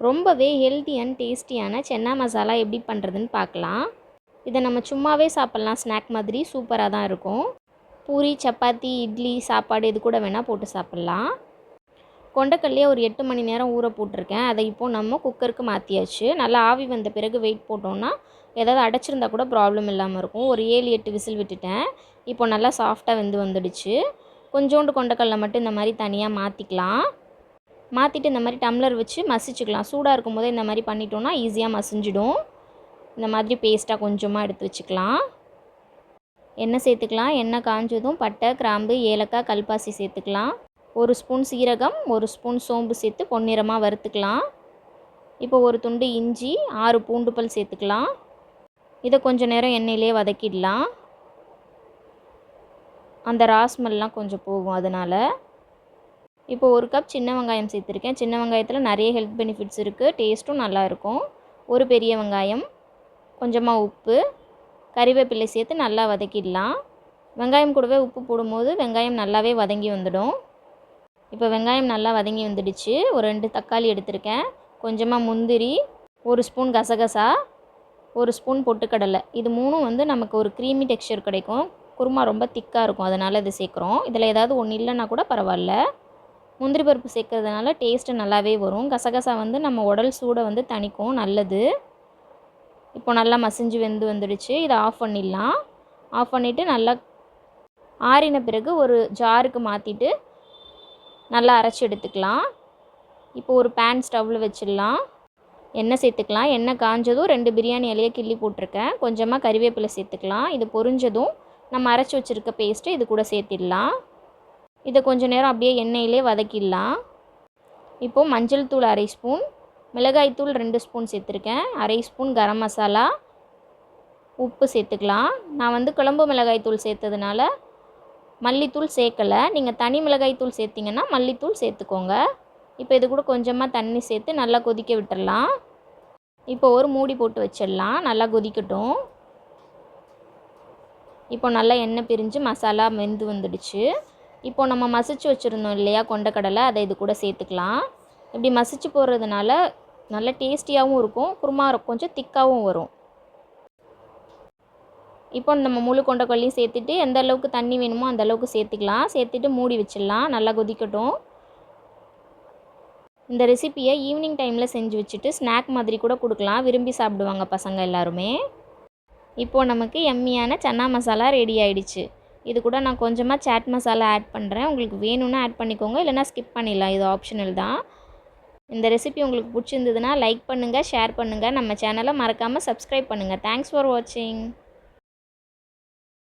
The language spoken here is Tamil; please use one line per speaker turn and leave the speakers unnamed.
ரொம்பவே ஹெல்த்தி அண்ட் டேஸ்டியான சென்னா மசாலா எப்படி பண்ணுறதுன்னு பார்க்கலாம். இதை நம்ம சும்மாவே சாப்பிட்லாம், ஸ்நாக் மாதிரி சூப்பராக தான் இருக்கும். பூரி, சப்பாத்தி, இட்லி, சாப்பாடு இது கூட வேணால் போட்டு சாப்பிட்லாம். கொண்டக்கல்லையே ஒரு 8 மணி நேரம் ஊற போட்டிருக்கேன். அதை இப்போது நம்ம குக்கருக்கு மாற்றியாச்சு. நல்லா ஆவி வந்த பிறகு வெயிட் போட்டோன்னா ஏதாவது அடைச்சிருந்தா கூட ப்ராப்ளம் இல்லாமல் இருக்கும். ஒரு 7-8 விசில் விட்டுட்டேன். இப்போ நல்லா சாஃப்டாக வந்துடுச்சு. கொஞ்சோண்டு கொண்டக்கல்லை மட்டும் இந்த மாதிரி தனியாக மாற்றிக்கலாம். மாற்றிட்டு இந்த மாதிரி டம்ளர் வச்சு மசிச்சுக்கலாம். சூடாக இருக்கும் போதே இந்த மாதிரி பண்ணிட்டோன்னா ஈஸியாக மசிஞ்சிடும். இந்த மாதிரி பேஸ்ட்டாக கொஞ்சமாக எடுத்து வச்சுக்கலாம். எண்ணெய் சேர்த்துக்கலாம். எண்ணெய் காஞ்சதும் பட்டை, கிராம்பு, ஏலக்காய், கல்பாசி சேர்த்துக்கலாம். 1 ஸ்பூன் சீரகம், 1 ஸ்பூன் சோம்பு சேர்த்து பொன்னிறமாக வறுத்துக்கலாம். இப்போ ஒரு துண்டு இஞ்சி, 6 பூண்டு பல் சேர்த்துக்கலாம். இதை கொஞ்சம் நேரம் எண்ணெயிலே வதக்கிடலாம். அந்த ராஸ்மெல்லாம் கொஞ்சம் போகும் அதனால். இப்போ 1 கப் சின்ன வெங்காயம் சேர்த்துருக்கேன். சின்ன வெங்காயத்தில் நிறைய ஹெல்த் பெனிஃபிட்ஸ் இருக்குது. டேஸ்ட்டும் நல்லாயிருக்கும். ஒரு பெரிய வெங்காயம், கொஞ்சமாக உப்பு, கறிவேப்பிலை சேர்த்து நல்லா வதக்கிடலாம். வெங்காயம் கூடவே உப்பு போடும்போது வெங்காயம் நல்லாவே வதங்கி வந்துடும். இப்போ வெங்காயம் நல்லா வதங்கி வந்துடுச்சு. ஒரு 2 தக்காளி எடுத்திருக்கேன். கொஞ்சமாக முந்திரி, 1 ஸ்பூன் கசகசா, 1 ஸ்பூன் பொட்டுக்கடலை. இது 3 நமக்கு ஒரு க்ரீமி டெக்ஸ்சர் கிடைக்கும். குருமா ரொம்ப திக்காக இருக்கும், அதனால் இது சேர்க்குறோம். இதில் ஏதாவது ஒன்று இல்லைன்னா கூட பரவாயில்ல. முந்திரி பருப்பு சேர்க்கறதுனால டேஸ்ட்டு நல்லாவே வரும். கசகசா நம்ம உடல் சூடை தணிக்கும், நல்லது. இப்போ நல்லா மசிஞ்சு வந்துடுச்சு. இதை ஆஃப் பண்ணிடலாம். ஆஃப் பண்ணிவிட்டு நல்லா ஆறின பிறகு ஒரு ஜாருக்கு மாற்றிட்டு நல்லா அரைச்சி எடுத்துக்கலாம். இப்போ ஒரு பேன் ஸ்டவ்வில் வச்சிடலாம். எண்ணெய் சேர்த்துக்கலாம். எண்ணெய் காஞ்சதும் 2 பிரியாணி இலையை கிள்ளி போட்டிருக்கேன். கொஞ்சமாக கறிவேப்பிலை சேர்த்துக்கலாம். இது பொரிஞ்சதும் நம்ம அரைச்சி வச்சுருக்க பேஸ்ட்டு இது கூட சேர்த்திடலாம். இதை கொஞ்சம் நேரம் அப்படியே எண்ணெயிலே வதக்கிடலாம். இப்போது மஞ்சள் தூள் 1/2 ஸ்பூன், மிளகாய்த்தூள் 2 ஸ்பூன் சேர்த்துருக்கேன். 1/2 ஸ்பூன் கரம் மசாலா, உப்பு சேர்த்துக்கலாம். நான் குழம்பு மிளகாய்த்தூள் சேர்த்ததுனால மல்லித்தூள் சேர்க்கலை. நீங்கள் தனி மிளகாய்த்தூள் சேர்த்திங்கன்னா மல்லித்தூள் சேர்த்துக்கோங்க. இப்போ இது கூட கொஞ்சமாக தண்ணி சேர்த்து நல்லா கொதிக்க விட்டுடலாம். இப்போ ஒரு மூடி போட்டு வச்சிடலாம். நல்லா கொதிக்கட்டும். இப்போ நல்லா எண்ணெய் பிரிஞ்சு மசாலா வெந்து வந்துடுச்சு. இப்போ நம்ம மசிச்சு வச்சுருந்தோம் இல்லையா கொண்டக்கடலை, அதை இது கூட சேர்த்துக்கலாம். இப்படி மசிச்சு போடுறதுனால நல்ல டேஸ்டியாகவும் இருக்கும், குருமா கொஞ்சம் திக்காகவும் வரும். இப்போ நம்ம முழு கொண்டக்கல்லையும் சேர்த்துட்டு எந்த அளவுக்கு தண்ணி வேணுமோ அந்த அளவுக்கு சேர்த்துக்கலாம். சேர்த்துட்டு மூடி வச்சிடலாம். நல்லா கொதிக்கட்டும். இந்த ரெசிப்பியை ஈவினிங் டைமில் செஞ்சு வச்சுட்டு ஸ்நாக் மாதிரி கூட கொடுக்கலாம். விரும்பி சாப்பிடுவாங்க பசங்க எல்லாருமே. இப்போது நமக்கு எம்மியான சன்னா மசாலா ரெடி ஆகிடுச்சு. இது கூட நான் கொஞ்சமாக சாட் மசாலா ஆட் பண்ணுறேன். உங்களுக்கு வேணும்னா ஆட் பண்ணிக்கோங்க, இல்லைனா ஸ்கிப் பண்ணிடலாம். இது ஆப்ஷனல் தான். இந்த ரெசிபி உங்களுக்கு பிடிச்சிருந்ததுன்னா லைக் பண்ணுங்கள், ஷேர் பண்ணுங்கள். நம்ம சேனலை மறக்காமல் சப்ஸ்கிரைப் பண்ணுங்கள். தேங்க்ஸ் ஃபார் வாட்சிங்.